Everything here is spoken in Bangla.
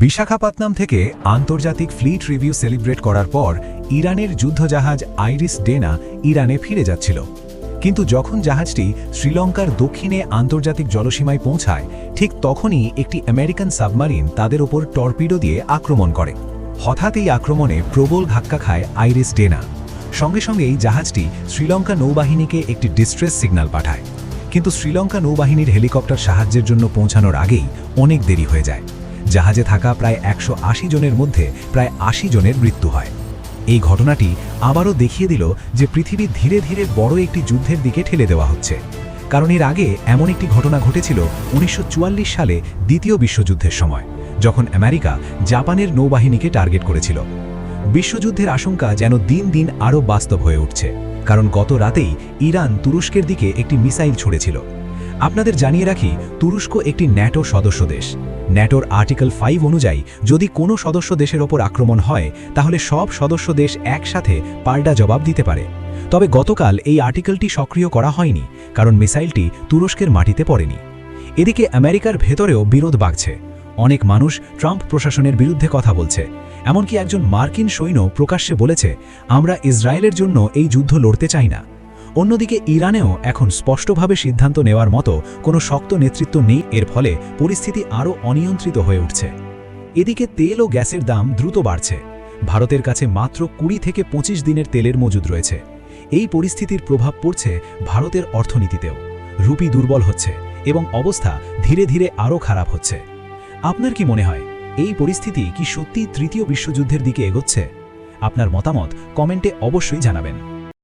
বিশাখাপত্তনম থেকে আন্তর্জাতিক ফ্লিট রিভিউ সেলিব্রেট করার পর ইরানের যুদ্ধজাহাজ আইরিস ডেনা ইরানে ফিরে যাচ্ছিল। কিন্তু যখন জাহাজটি শ্রীলঙ্কার দক্ষিণে আন্তর্জাতিক জলসীমায় পৌঁছায়, ঠিক তখনই একটি আমেরিকান সাবমারিন তাদের ওপর টর্পিডো দিয়ে আক্রমণ করে। হঠাৎ এই আক্রমণে প্রবল ধাক্কা খায় আইরিস ডেনা। সঙ্গে সঙ্গেই জাহাজটি শ্রীলঙ্কা নৌবাহিনীকে একটি ডিস্ট্রেস সিগন্যাল পাঠায়। কিন্তু শ্রীলঙ্কা নৌবাহিনীর হেলিকপ্টার সাহায্যের জন্য পৌঁছানোর আগেই অনেক দেরি হয়ে যায়। জাহাজে থাকা প্রায় 180 জনের মধ্যে প্রায় 80 জনের মৃত্যু হয়। এই ঘটনাটি আবারও দেখিয়ে দিল যে পৃথিবী ধীরে ধীরে বড় একটি যুদ্ধের দিকে ঠেলে দেওয়া হচ্ছে। কারণ এর আগে এমন একটি ঘটনা ঘটেছিল 1944 সালে দ্বিতীয় বিশ্বযুদ্ধের সময়, যখন আমেরিকা জাপানের নৌবাহিনীকে টার্গেট করেছিল। বিশ্বযুদ্ধের আশঙ্কা যেন দিন দিন আরও বাস্তব হয়ে উঠছে, কারণ গত রাতেই ইরান তুরস্কের দিকে একটি মিসাইল ছুড়েছিল। আপনাদের জানিয়ে রাখি, তুরস্ক একটি ন্যাটো সদস্য দেশ। ন্যাটোর আর্টিকেল 5 অনুযায়ী যদি কোনো সদস্য দেশের ওপর আক্রমণ হয়, তাহলে সব সদস্য দেশ একসাথে পাল্টা জবাব দিতে পারে। তবে গতকাল এই আর্টিকেলটি সক্রিয় করা হয়নি, কারণ মিসাইলটি তুরস্কের মাটিতে পড়েনি। এদিকে আমেরিকার ভেতরেও বিরোধ বাড়ছে। অনেক মানুষ ট্রাম্প প্রশাসনের বিরুদ্ধে কথা বলছে। এমনকি একজন মার্কিন সৈন্য প্রকাশ্যে বলেছে, আমরা ইসরায়েলের জন্য এই যুদ্ধ লড়তে চাই না। অন্যদিকে ইরানেও এখন স্পষ্টভাবে সিদ্ধান্ত নেওয়ার মতো কোনো শক্ত নেতৃত্ব নেই। এর ফলে পরিস্থিতি আরও অনিয়ন্ত্রিত হয়ে উঠছে। এদিকে তেল ও গ্যাসের দাম দ্রুত বাড়ছে। ভারতের কাছে মাত্র 20 থেকে 25 দিনের তেলের মজুদ রয়েছে। এই পরিস্থিতির প্রভাব পড়ছে ভারতের অর্থনীতিতেও। রুপি দুর্বল হচ্ছে এবং অবস্থা ধীরে ধীরে আরও খারাপ হচ্ছে। আপনার কি মনে হয়, এই পরিস্থিতি কি সত্যি তৃতীয় বিশ্বযুদ্ধের দিকে এগোচ্ছে? আপনার মতামত কমেন্টে অবশ্যই জানাবেন।